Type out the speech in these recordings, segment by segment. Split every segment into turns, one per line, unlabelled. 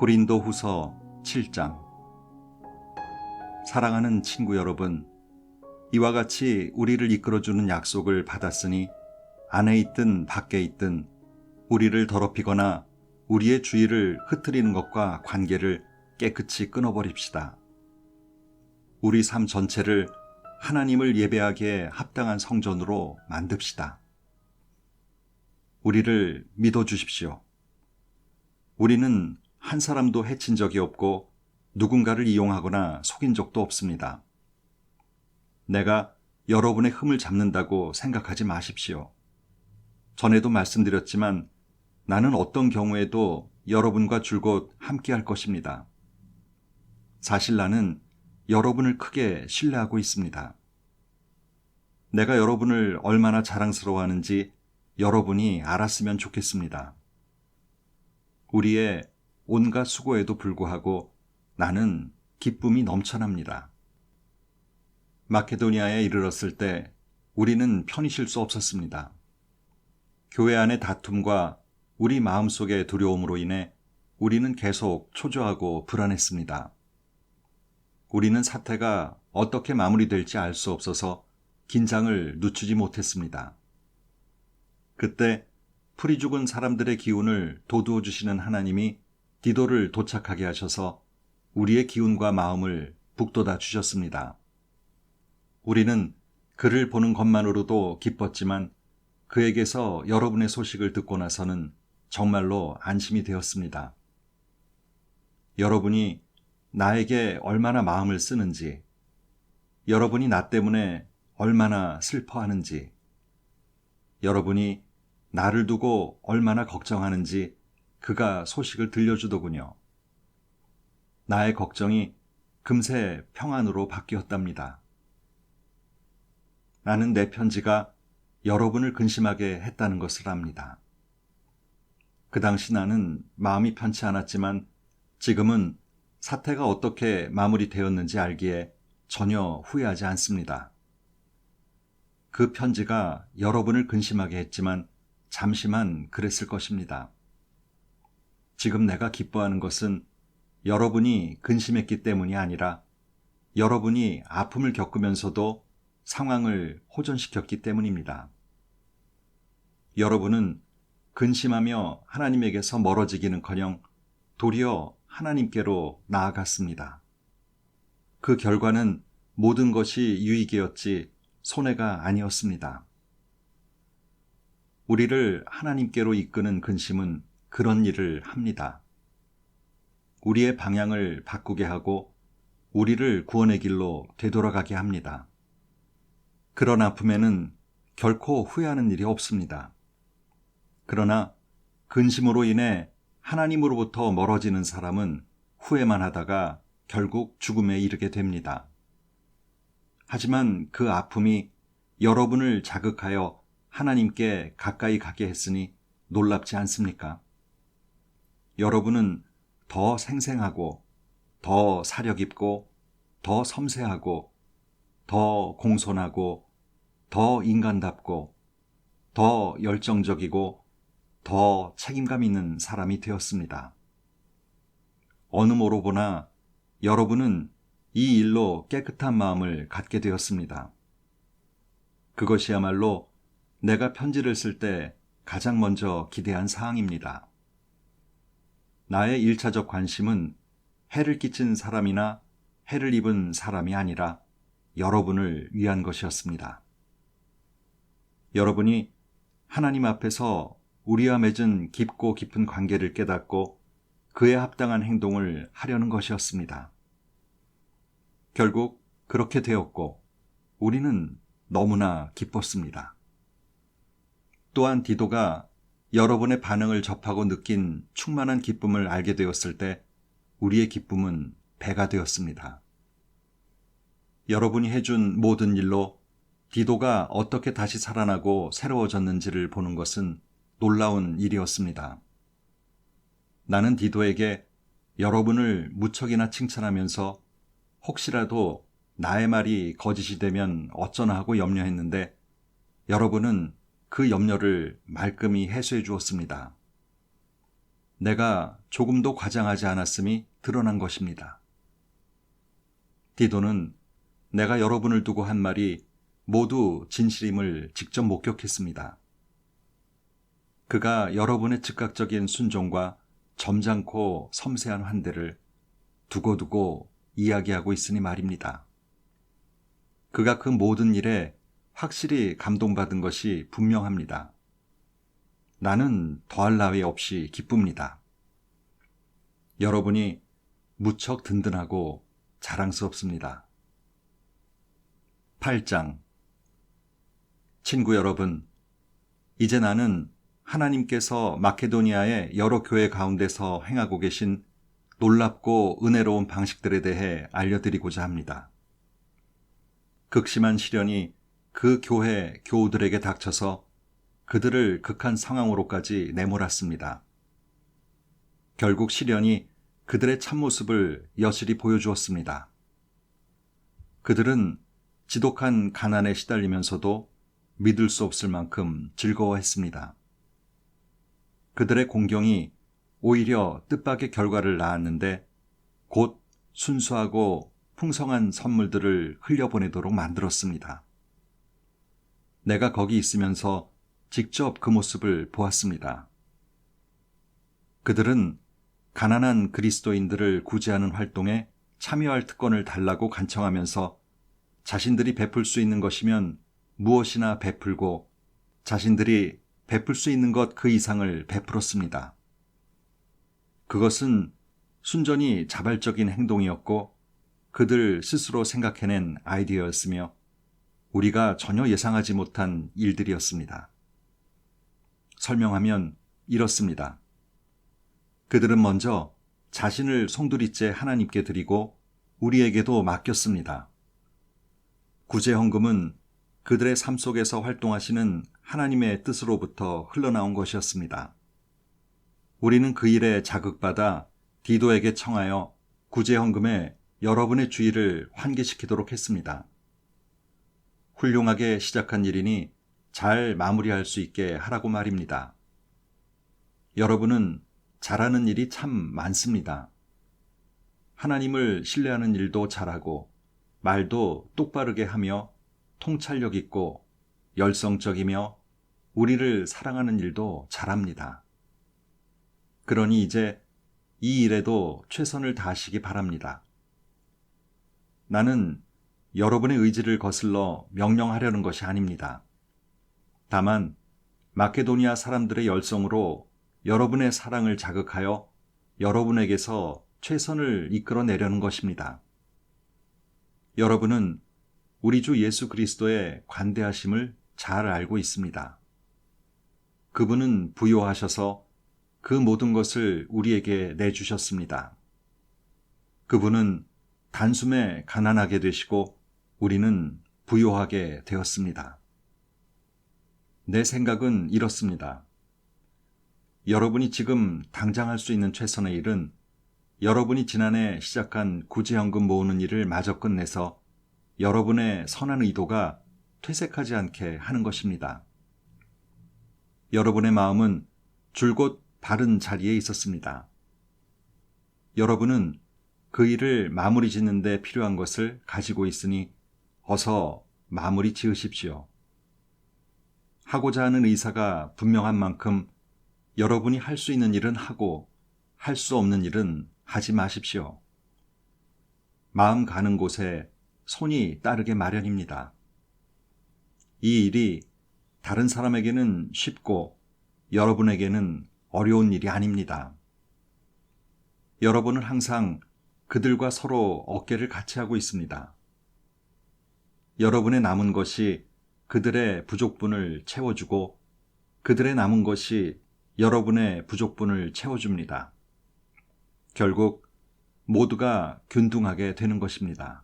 고린도후서 7장. 사랑하는 친구 여러분, 이와 같이 우리를 이끌어주는 약속을 받았으니 안에 있든 밖에 있든 우리를 더럽히거나 우리의 주의를 흩트리는 것과 관계를 깨끗이 끊어버립시다. 우리 삶 전체를 하나님을 예배하기에 합당한 성전으로 만듭시다. 우리를 믿어주십시오. 우리는 한 사람도 해친 적이 없고 누군가를 이용하거나 속인 적도 없습니다. 내가 여러분의 흠을 잡는다고 생각하지 마십시오. 전에도 말씀드렸지만 나는 어떤 경우에도 여러분과 줄곧 함께할 것입니다. 사실 나는 여러분을 크게 신뢰하고 있습니다. 내가 여러분을 얼마나 자랑스러워하는지 여러분이 알았으면 좋겠습니다. 우리의 온갖 수고에도 불구하고 나는 기쁨이 넘쳐납니다. 마케도니아에 이르렀을 때 우리는 편히 쉴 수 없었습니다. 교회 안의 다툼과 우리 마음속의 두려움으로 인해 우리는 계속 초조하고 불안했습니다. 우리는 사태가 어떻게 마무리될지 알 수 없어서 긴장을 늦추지 못했습니다. 그때 풀이 죽은 사람들의 기운을 돋우어 주시는 하나님이 디도를 도착하게 하셔서 우리의 기운과 마음을 북돋아 주셨습니다. 우리는 그를 보는 것만으로도 기뻤지만 그에게서 여러분의 소식을 듣고 나서는 정말로 안심이 되었습니다. 여러분이 나에게 얼마나 마음을 쓰는지, 여러분이 나 때문에 얼마나 슬퍼하는지, 여러분이 나를 두고 얼마나 걱정하는지 그가 소식을 들려주더군요. 나의 걱정이 금세 평안으로 바뀌었답니다. 나는 내 편지가 여러분을 근심하게 했다는 것을 압니다. 그 당시 나는 마음이 편치 않았지만 지금은 사태가 어떻게 마무리되었는지 알기에 전혀 후회하지 않습니다. 그 편지가 여러분을 근심하게 했지만 잠시만 그랬을 것입니다. 지금 내가 기뻐하는 것은 여러분이 근심했기 때문이 아니라 여러분이 아픔을 겪으면서도 상황을 호전시켰기 때문입니다. 여러분은 근심하며 하나님에게서 멀어지기는커녕 도리어 하나님께로 나아갔습니다. 그 결과는 모든 것이 유익이었지 손해가 아니었습니다. 우리를 하나님께로 이끄는 근심은 그런 일을 합니다. 우리의 방향을 바꾸게 하고 우리를 구원의 길로 되돌아가게 합니다. 그런 아픔에는 결코 후회하는 일이 없습니다. 그러나 근심으로 인해 하나님으로부터 멀어지는 사람은 후회만 하다가 결국 죽음에 이르게 됩니다. 하지만 그 아픔이 여러분을 자극하여 하나님께 가까이 가게 했으니 놀랍지 않습니까? 여러분은 더 생생하고 더 사력 있고 더 섬세하고 더 공손하고 더 인간답고 더 열정적이고 더 책임감 있는 사람이 되었습니다. 어느 모로 보나 여러분은 이 일로 깨끗한 마음을 갖게 되었습니다. 그것이야말로 내가 편지를 쓸 때 가장 먼저 기대한 사항입니다. 나의 1차적 관심은 해를 끼친 사람이나 해를 입은 사람이 아니라 여러분을 위한 것이었습니다. 여러분이 하나님 앞에서 우리와 맺은 깊고 깊은 관계를 깨닫고 그에 합당한 행동을 하려는 것이었습니다. 결국 그렇게 되었고 우리는 너무나 기뻤습니다. 또한 디도가 여러분의 반응을 접하고 느낀 충만한 기쁨을 알게 되었을 때 우리의 기쁨은 배가 되었습니다. 여러분이 해준 모든 일로 디도가 어떻게 다시 살아나고 새로워졌는지를 보는 것은 놀라운 일이었습니다. 나는 디도에게 여러분을 무척이나 칭찬하면서 혹시라도 나의 말이 거짓이 되면 어쩌나 하고 염려했는데 여러분은 그 염려를 말끔히 해소해 주었습니다. 내가 조금도 과장하지 않았음이 드러난 것입니다. 디도는 내가 여러분을 두고 한 말이 모두 진실임을 직접 목격했습니다. 그가 여러분의 즉각적인 순종과 점잖고 섬세한 환대를 두고두고 이야기하고 있으니 말입니다. 그가 그 모든 일에 확실히 감동받은 것이 분명합니다. 나는 더할 나위 없이 기쁩니다. 여러분이 무척 든든하고 자랑스럽습니다. 8장. 친구 여러분, 이제 나는 하나님께서 마케도니아의 여러 교회 가운데서 행하고 계신 놀랍고 은혜로운 방식들에 대해 알려드리고자 합니다. 극심한 시련이 그 교회 교우들에게 닥쳐서 그들을 극한 상황으로까지 내몰았습니다. 결국 시련이 그들의 참모습을 여실히 보여주었습니다. 그들은 지독한 가난에 시달리면서도 믿을 수 없을 만큼 즐거워했습니다. 그들의 공경이 오히려 뜻밖의 결과를 낳았는데 곧 순수하고 풍성한 선물들을 흘려보내도록 만들었습니다. 내가 거기 있으면서 직접 그 모습을 보았습니다. 그들은 가난한 그리스도인들을 구제하는 활동에 참여할 특권을 달라고 간청하면서 자신들이 베풀 수 있는 것이면 무엇이나 베풀고 자신들이 베풀 수 있는 것 그 이상을 베풀었습니다. 그것은 순전히 자발적인 행동이었고 그들 스스로 생각해낸 아이디어였으며 우리가 전혀 예상하지 못한 일들이었습니다. 설명하면 이렇습니다. 그들은 먼저 자신을 송두리째 하나님께 드리고 우리에게도 맡겼습니다. 구제헌금은 그들의 삶 속에서 활동하시는 하나님의 뜻으로부터 흘러나온 것이었습니다. 우리는 그 일에 자극받아 디도에게 청하여 구제헌금에 여러분의 주의를 환기시키도록 했습니다. 훌륭하게 시작한 일이니 잘 마무리할 수 있게 하라고 말입니다. 여러분은 잘하는 일이 참 많습니다. 하나님을 신뢰하는 일도 잘하고 말도 똑바르게 하며 통찰력 있고 열성적이며 우리를 사랑하는 일도 잘합니다. 그러니 이제 이 일에도 최선을 다하시기 바랍니다. 나는 여러분의 의지를 거슬러 명령하려는 것이 아닙니다. 다만 마케도니아 사람들의 열성으로 여러분의 사랑을 자극하여 여러분에게서 최선을 이끌어내려는 것입니다. 여러분은 우리 주 예수 그리스도의 관대하심을 잘 알고 있습니다. 그분은 부요하셔서 그 모든 것을 우리에게 내주셨습니다. 그분은 단숨에 가난하게 되시고 우리는 부요하게 되었습니다. 내 생각은 이렇습니다. 여러분이 지금 당장 할 수 있는 최선의 일은 여러분이 지난해 시작한 구제헌금 모으는 일을 마저 끝내서 여러분의 선한 의도가 퇴색하지 않게 하는 것입니다. 여러분의 마음은 줄곧 바른 자리에 있었습니다. 여러분은 그 일을 마무리 짓는 데 필요한 것을 가지고 있으니 어서 마무리 지으십시오. 하고자 하는 의사가 분명한 만큼 여러분이 할 수 있는 일은 하고 할 수 없는 일은 하지 마십시오. 마음 가는 곳에 손이 따르게 마련입니다. 이 일이 다른 사람에게는 쉽고 여러분에게는 어려운 일이 아닙니다. 여러분은 항상 그들과 서로 어깨를 같이 하고 있습니다. 여러분의 남은 것이 그들의 부족분을 채워주고 그들의 남은 것이 여러분의 부족분을 채워줍니다. 결국 모두가 균등하게 되는 것입니다.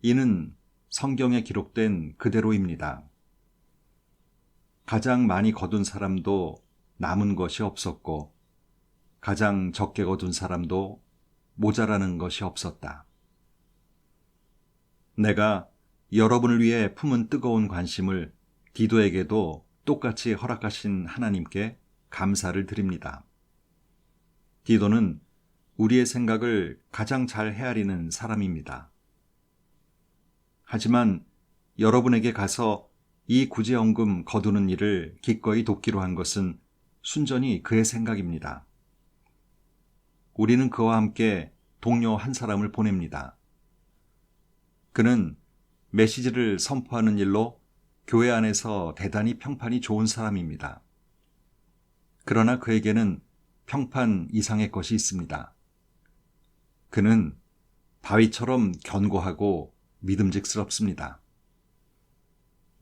이는 성경에 기록된 그대로입니다. 가장 많이 거둔 사람도 남은 것이 없었고 가장 적게 거둔 사람도 모자라는 것이 없었다. 내가 여러분을 위해 품은 뜨거운 관심을 디도에게도 똑같이 허락하신 하나님께 감사를 드립니다. 디도는 우리의 생각을 가장 잘 헤아리는 사람입니다. 하지만 여러분에게 가서 이 구제연금 거두는 일을 기꺼이 돕기로 한 것은 순전히 그의 생각입니다. 우리는 그와 함께 동료 한 사람을 보냅니다. 그는 메시지를 선포하는 일로 교회 안에서 대단히 평판이 좋은 사람입니다. 그러나 그에게는 평판 이상의 것이 있습니다. 그는 다윗처럼 견고하고 믿음직스럽습니다.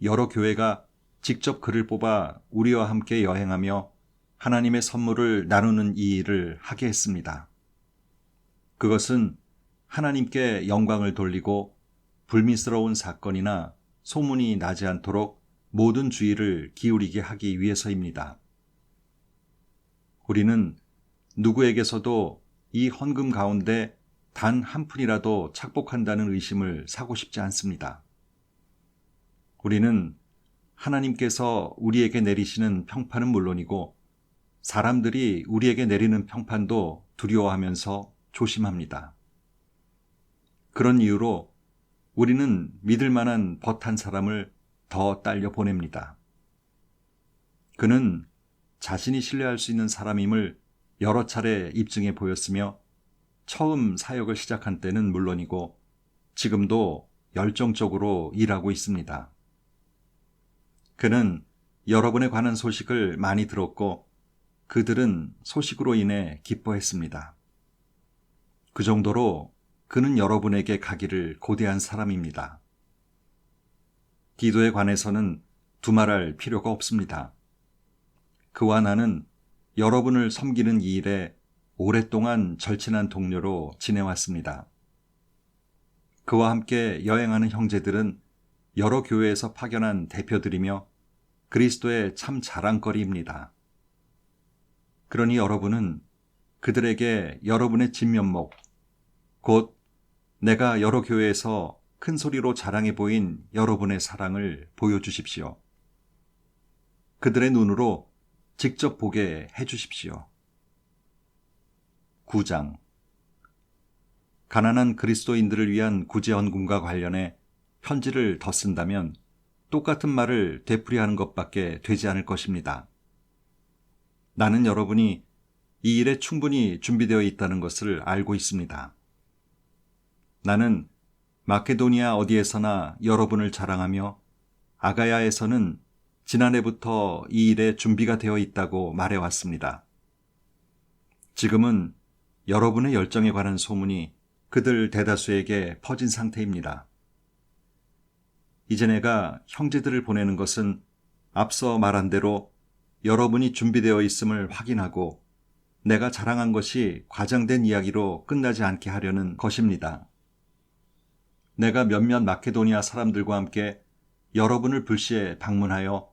여러 교회가 직접 그를 뽑아 우리와 함께 여행하며 하나님의 선물을 나누는 이 일을 하게 했습니다. 그것은 하나님께 영광을 돌리고 불미스러운 사건이나 소문이 나지 않도록 모든 주의를 기울이게 하기 위해서입니다. 우리는 누구에게서도 이 헌금 가운데 단 한 푼이라도 착복한다는 의심을 사고 싶지 않습니다. 우리는 하나님께서 우리에게 내리시는 평판은 물론이고 사람들이 우리에게 내리는 평판도 두려워하면서 조심합니다. 그런 이유로 우리는 믿을 만한 벗 한 사람을 더 딸려 보냅니다. 그는 자신이 신뢰할 수 있는 사람임을 여러 차례 입증해 보였으며 처음 사역을 시작한 때는 물론이고 지금도 열정적으로 일하고 있습니다. 그는 여러분에 관한 소식을 많이 들었고 그들은 소식으로 인해 기뻐했습니다. 그 정도로 그는 여러분에게 가기를 고대한 사람입니다. 디도에 관해서는 두말할 필요가 없습니다. 그와 나는 여러분을 섬기는 이 일에 오랫동안 절친한 동료로 지내왔습니다. 그와 함께 여행하는 형제들은 여러 교회에서 파견한 대표들이며 그리스도의 참 자랑거리입니다. 그러니 여러분은 그들에게 여러분의 진면목, 곧 내가 여러 교회에서 큰 소리로 자랑해 보인 여러분의 사랑을 보여주십시오. 그들의 눈으로 직접 보게 해주십시오. 9장 가난한 그리스도인들을 위한 구제헌금과 관련해 편지를 더 쓴다면 똑같은 말을 되풀이하는 것밖에 되지 않을 것입니다. 나는 여러분이 이 일에 충분히 준비되어 있다는 것을 알고 있습니다. 나는 마케도니아 어디에서나 여러분을 자랑하며 아가야에서는 지난해부터 이 일에 준비가 되어 있다고 말해왔습니다. 지금은 여러분의 열정에 관한 소문이 그들 대다수에게 퍼진 상태입니다. 이제 내가 형제들을 보내는 것은 앞서 말한 대로 여러분이 준비되어 있음을 확인하고 내가 자랑한 것이 과장된 이야기로 끝나지 않게 하려는 것입니다. 내가 몇몇 마케도니아 사람들과 함께 여러분을 불시에 방문하여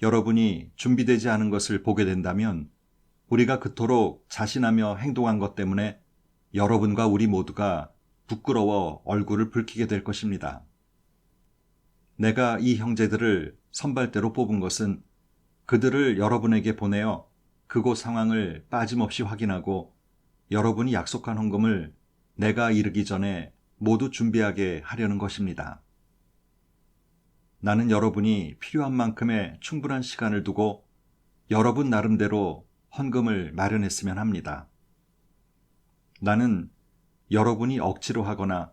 여러분이 준비되지 않은 것을 보게 된다면 우리가 그토록 자신하며 행동한 것 때문에 여러분과 우리 모두가 부끄러워 얼굴을 붉히게 될 것입니다. 내가 이 형제들을 선발대로 뽑은 것은 그들을 여러분에게 보내어 그곳 상황을 빠짐없이 확인하고 여러분이 약속한 헌금을 내가 이르기 전에 모두 준비하게 하려는 것입니다. 나는 여러분이 필요한 만큼의 충분한 시간을 두고 여러분 나름대로 헌금을 마련했으면 합니다. 나는 여러분이 억지로 하거나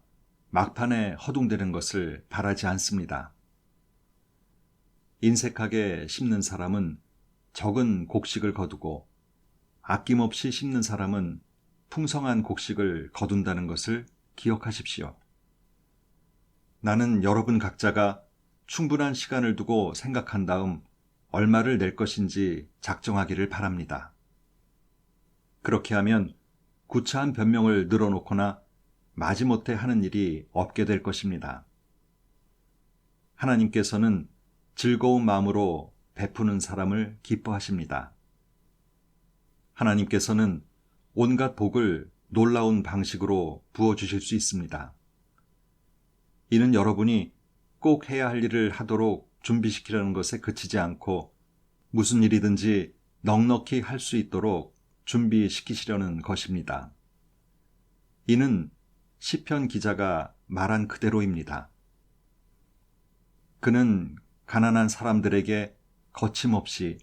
막판에 허둥대는 것을 바라지 않습니다. 인색하게 심는 사람은 적은 곡식을 거두고 아낌없이 심는 사람은 풍성한 곡식을 거둔다는 것을 기억하십시오. 나는 여러분 각자가 충분한 시간을 두고 생각한 다음 얼마를 낼 것인지 작정하기를 바랍니다. 그렇게 하면 구차한 변명을 늘어놓거나 마지못해 하는 일이 없게 될 것입니다. 하나님께서는 즐거운 마음으로 베푸는 사람을 기뻐하십니다. 하나님께서는 온갖 복을 놀라운 방식으로 부어주실 수 있습니다. 이는 여러분이 꼭 해야 할 일을 하도록 준비시키려는 것에 그치지 않고 무슨 일이든지 넉넉히 할 수 있도록 준비시키시려는 것입니다. 이는 시편 기자가 말한 그대로입니다. 그는 가난한 사람들에게 거침없이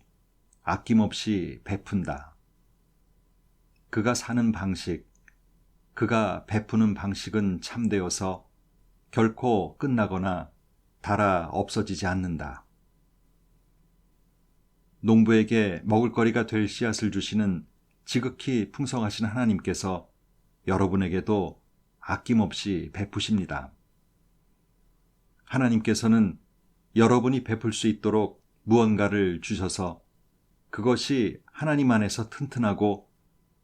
아낌없이 베푼다. 그가 사는 방식, 그가 베푸는 방식은 참되어서 결코 끝나거나 닳아 없어지지 않는다. 농부에게 먹을거리가 될 씨앗을 주시는 지극히 풍성하신 하나님께서 여러분에게도 아낌없이 베푸십니다. 하나님께서는 여러분이 베풀 수 있도록 무언가를 주셔서 그것이 하나님 안에서 튼튼하고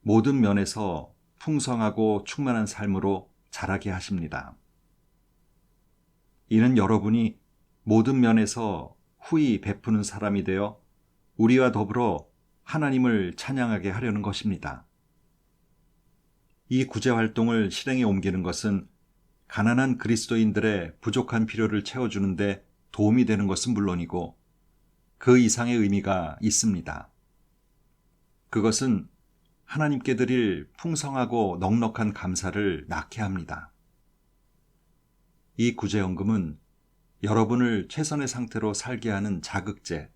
모든 면에서 풍성하고 충만한 삶으로 자라게 하십니다. 이는 여러분이 모든 면에서 후히 베푸는 사람이 되어 우리와 더불어 하나님을 찬양하게 하려는 것입니다. 이 구제활동을 실행에 옮기는 것은 가난한 그리스도인들의 부족한 필요를 채워주는데 도움이 되는 것은 물론이고 그 이상의 의미가 있습니다. 그것은 하나님께 드릴 풍성하고 넉넉한 감사를 낳게 합니다. 이 구제연금은 여러분을 최선의 상태로 살게 하는 자극제,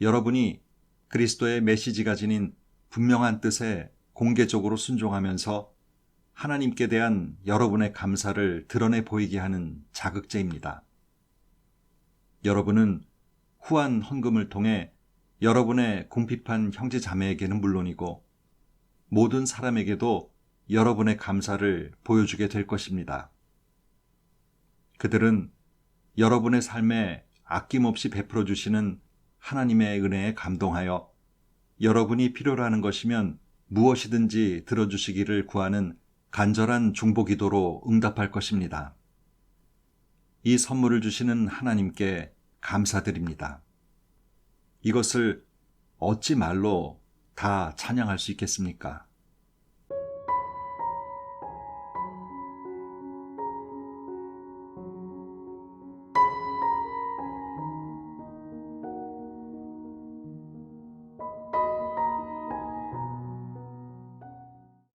여러분이 그리스도의 메시지가 지닌 분명한 뜻에 공개적으로 순종하면서 하나님께 대한 여러분의 감사를 드러내 보이게 하는 자극제입니다. 여러분은 후한 헌금을 통해 여러분의 궁핍한 형제 자매에게는 물론이고 모든 사람에게도 여러분의 감사를 보여주게 될 것입니다. 그들은 여러분의 삶에 아낌없이 베풀어 주시는 하나님의 은혜에 감동하여 여러분이 필요로 하는 것이면 무엇이든지 들어주시기를 구하는 간절한 중보기도로 응답할 것입니다. 이 선물을 주시는 하나님께 감사드립니다. 이것을 어찌 말로 다 찬양할 수 있겠습니까?